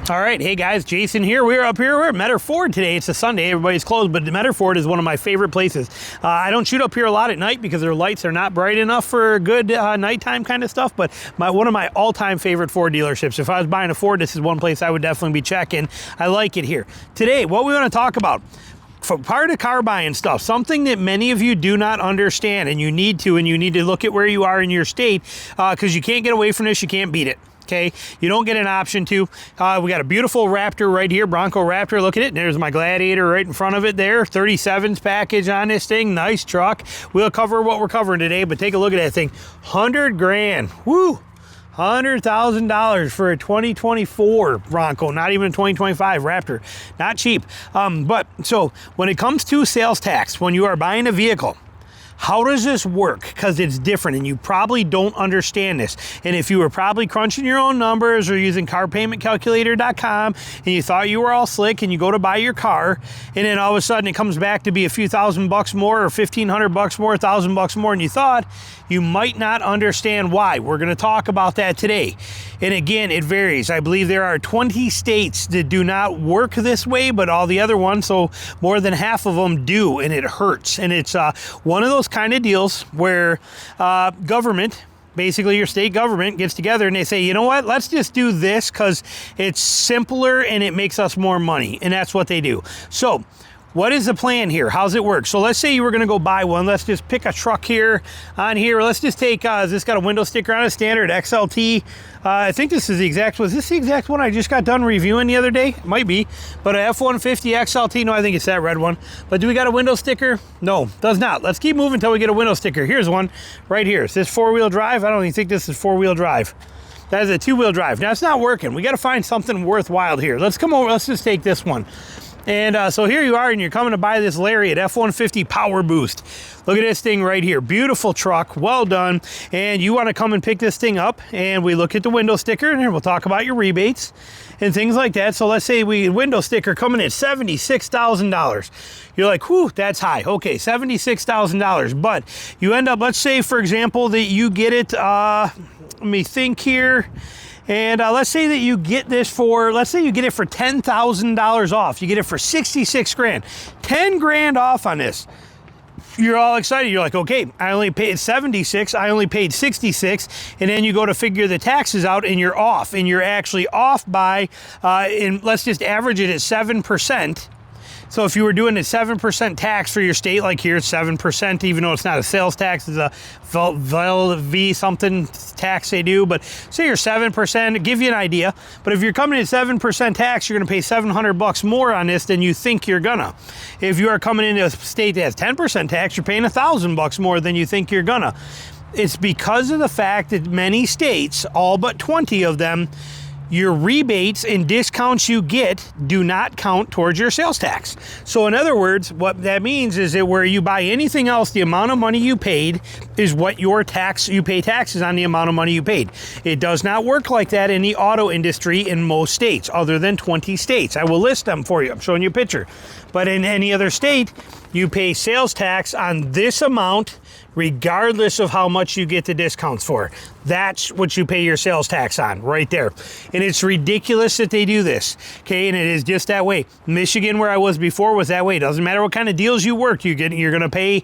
All right, hey guys, Jason here. We're up here. We're at Metter Ford today. It's a Sunday. Everybody's closed, but Metter Ford is one of my favorite places. I don't shoot up here a lot at night because their lights are not bright enough for good nighttime kind of stuff, but one of my all-time favorite Ford dealerships. If I was buying a Ford, this is one place I would definitely be checking. I like it here. Today, what we want to talk about, for part of car buying stuff, something that many of you do not understand, and you need to look at where you are in your state, because you can't get away from this, you can't beat it. Okay, you don't get an option to. We got a beautiful Raptor right here, Bronco Raptor. Look at it. There's my Gladiator right in front of it there. 37s package on this thing. Nice truck. We'll cover what we're covering today, but take a look at that thing. 100 grand. Woo! $100,000 for a 2024 Bronco, not even a 2025 Raptor. Not cheap. But so when it comes to sales tax, when you are buying a vehicle, how does this work? Because it's different and you probably don't understand this. And if you were probably crunching your own numbers or using carpaymentcalculator.com and you thought you were all slick and you go to buy your car and then all of a sudden it comes back to be a few $1,000 more or $1,500 more, $1,000 more than you thought, you might not understand why. We're going to talk about that today. And again, it varies. I believe there are 20 states that do not work this way, but all the other ones, so more than half of them do, and it hurts. And it's one of those kind of deals where government, basically your state government, gets together and they say, you know what, let's just do this because it's simpler and it makes us more money. And that's what they do. So what is the plan here? How's it work? So let's say you were going to go buy one. Let's just pick a truck here on here. Let's just take, is this got a window sticker on it? Standard XLT. I think this is the exact, was this the exact one I just got done reviewing the other day? It might be, but a F-150 XLT. No, I think it's that red one. But do we got a window sticker? No, does not. Let's keep moving until we get a window sticker. Here's one right here. Is this four-wheel drive? I don't even think this is four-wheel drive. That is a two-wheel drive. Now it's not working. We got to find something worthwhile here. Let's come over. Let's just take this one. And so here you are, and you're coming to buy this Lariat F-150 Power Boost. Look at this thing right here. Beautiful truck, well done. And you want to come and pick this thing up, and we look at the window sticker, and we'll talk about your rebates and things like that. So let's say window sticker coming at $76,000. You're like, whew, that's high. Okay, $76,000. But you end up, let's say, for example, that you get it, let me think here. And let's say that you get this for, let's say you get it for $10,000 off. You get it for 66 grand, 10 grand off on this. You're all excited. You're like, okay, I only paid 76. I only paid 66. And then you go to figure the taxes out and you're off. And you're actually off by, and let's just average it at 7%. So if you were doing a 7% tax for your state, like here it's 7%, even though it's not a sales tax, it's a V something tax they do, but say you're 7%, to give you an idea. But if you're coming at 7% tax, you're gonna pay $700 more on this than you think you're gonna. If you are coming into a state that has 10% tax, you're paying $1,000 more than you think you're gonna. It's because of the fact that many states, all but 20 of them, your rebates and discounts you get do not count towards your sales tax. So in other words, what that means is that where you buy anything else, the amount of money you paid is what your tax, you pay taxes on the amount of money you paid. It does not work like that in the auto industry in most states, other than 20 states. I will list them for you. I'm showing you a picture. But in any other state, you pay sales tax on this amount regardless of how much you get the discounts for. That's what you pay your sales tax on right there. And it's ridiculous that they do this, okay? And it is just that way. Michigan, where I was before, was that way. It doesn't matter what kind of deals you work, you're going to pay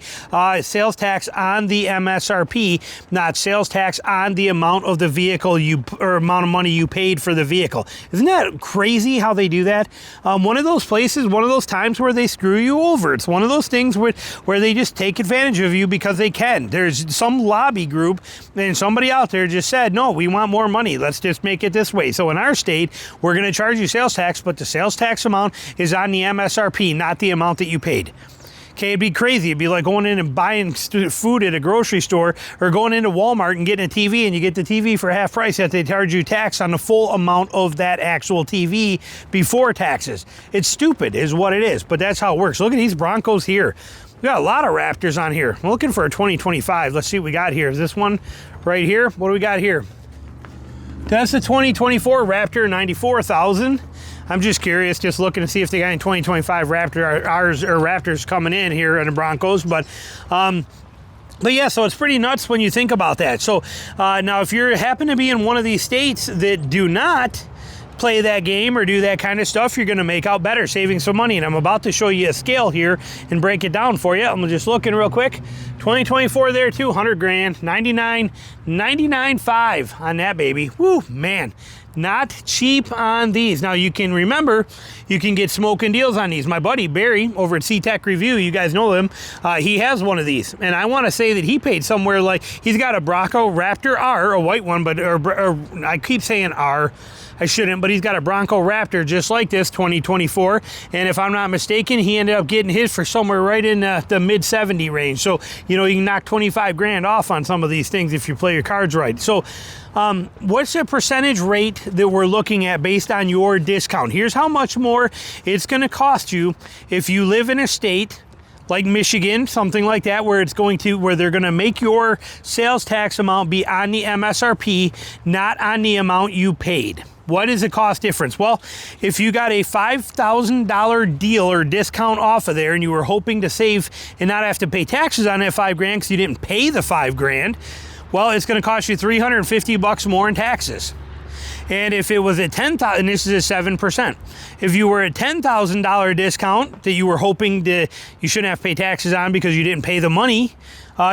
sales tax on the MSRP, not sales tax on the amount of the vehicle or amount of money you paid for the vehicle. Isn't that crazy how they do that? One of those places, one of those times where they screw you over. It's one of those things where they just take advantage of you because they can. There's some lobby group and somebody out there just said, no, we want more money. Let's just make it this way. So in our state, we're going to charge you sales tax, but the sales tax amount is on the MSRP, not the amount that you paid. Okay, it'd be crazy. It'd be like going in and buying food at a grocery store or going into Walmart and getting a TV, and you get the TV for half price, yet they charge you tax on the full amount of that actual TV before taxes. It's stupid is what it is, but that's how it works. Look at these Broncos here. We got a lot of Raptors on here. I'm looking for a 2025. Let's see what we got here. Is this one right here? What do we got here? That's the 2024 Raptor, 94,000. I'm just curious, just looking to see if they got any 2025 Raptors coming in here in the Broncos. But yeah, so it's pretty nuts when you think about that. So now if you happen to be in one of these states that do not play that game or do that kind of stuff, you're going to make out better, saving some money. And I'm about to show you a scale here and break it down for you. I'm just looking real quick. 2024 there too, 100 grand, 99.5 on that baby. Woo, man. Not cheap on these. Now you can remember, you can get smoking deals on these. My buddy Barry over at C-Tech Review, you guys know him, he has one of these. And I want to say that he paid somewhere like, he's got a Bronco Raptor R, a white one, but or I keep saying R. I shouldn't, but he's got a Bronco Raptor just like this, 2024. And if I'm not mistaken, he ended up getting his for somewhere right in the mid 70 range. So, you know, you can knock 25 grand off on some of these things if you play your cards right. So what's the percentage rate that we're looking at based on your discount? Here's how much more it's going to cost you if you live in a state like Michigan, something like that, where they're going to make your sales tax amount be on the MSRP, not on the amount you paid. What is the cost difference? Well, if you got a $5,000 deal or discount off of there and you were hoping to save and not have to pay taxes on that 5 grand because you didn't pay the 5 grand, well, it's going to cost you $350 more in taxes. And if it was a $10,000, and this is a 7%, if you were a $10,000 discount that you were hoping you shouldn't have to pay taxes on because you didn't pay the money,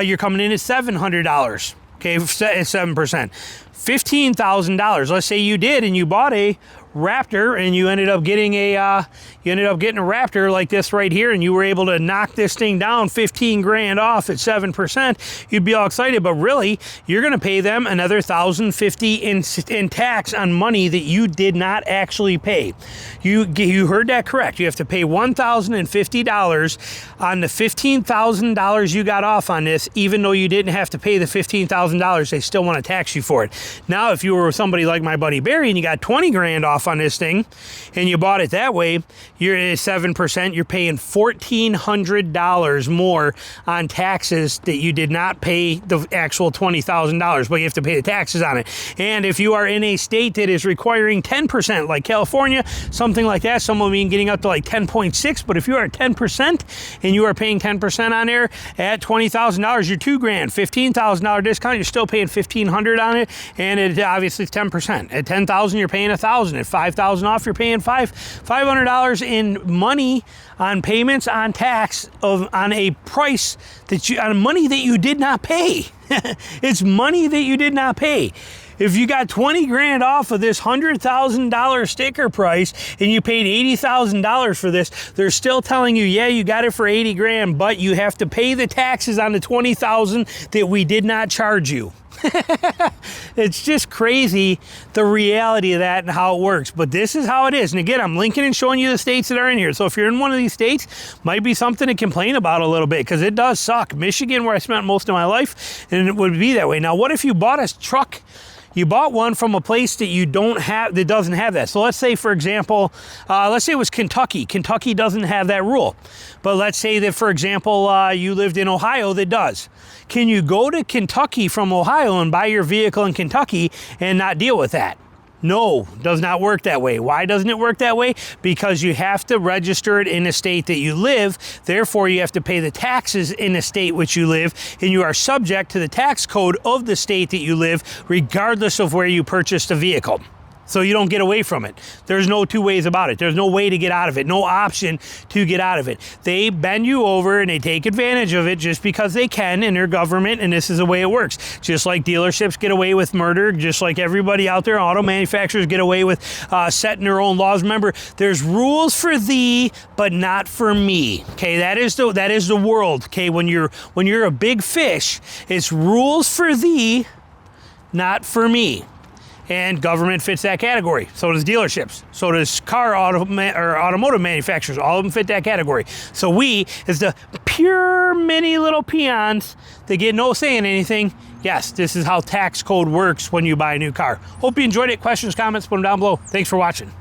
you're coming in at $700. Okay, at 7%. $15,000. Let's say you did, and you bought a Raptor, and you ended up getting a Raptor like this right here, and you were able to knock this thing down 15 grand off at 7%. You'd be all excited, but really, you're going to pay them another $1,050 in tax on money that you did not actually pay. You heard that correct. You have to pay $1,050 on the $15,000 you got off on this, even though you didn't have to pay the $15,000. They still want to tax you for it. Now, if you were somebody like my buddy Barry and you got 20 grand off on this thing and you bought it that way, you're at 7%, you're paying $1,400 more on taxes that you did not pay the actual $20,000, but you have to pay the taxes on it. And if you are in a state that is requiring 10%, like California, something like that, some of them getting up to like 10.6, but if you are at 10% and you are paying 10% on there at $20,000, you're $2 grand, $15,000 discount, you're still paying $1,500 on it, and it obviously is 10%. At $10,000, you're paying $1,000. At $5,000 off, you're paying $500 in money on payments on tax on a price on money that you did not pay. It's money that you did not pay. If you got 20 grand off of this $100,000 sticker price and you paid $80,000 for this, they're still telling you, yeah, you got it for 80 grand, but you have to pay the taxes on the 20,000 that we did not charge you. It's just crazy, the reality of that and how it works. But this is how it is. And again, I'm linking and showing you the states that are in here. So if you're in one of these states, might be something to complain about a little bit, because it does suck. Michigan, where I spent most of my life, and it would be that way. Now, what if you bought a truck? You bought one from a place that you don't have, that doesn't have that. So let's say, for example, let's say it was Kentucky. Kentucky doesn't have that rule. But let's say that, for example, you lived in Ohio that does. Can you go to Kentucky from Ohio and buy your vehicle in Kentucky and not deal with that? No, does not work that way. Why doesn't it work that way? Because you have to register it in the state that you live. Therefore, you have to pay the taxes in the state which you live, and you are subject to the tax code of the state that you live, regardless of where you purchased the vehicle. So you don't get away from it. There's no two ways about it. There's no way to get out of it, no option to get out of it. They bend you over and they take advantage of it just because they can in their government, and this is the way it works. Just like dealerships get away with murder, just like everybody out there, auto manufacturers get away with setting their own laws. Remember, there's rules for thee, but not for me. Okay, that is the world. Okay, when you're a big fish, it's rules for thee, not for me. And government fits that category. So does dealerships. So does automotive manufacturers. All of them fit that category. So we, as the pure mini little peons that get no say in anything, yes, this is how tax code works when you buy a new car. Hope you enjoyed it. Questions, comments, put them down below. Thanks for watching.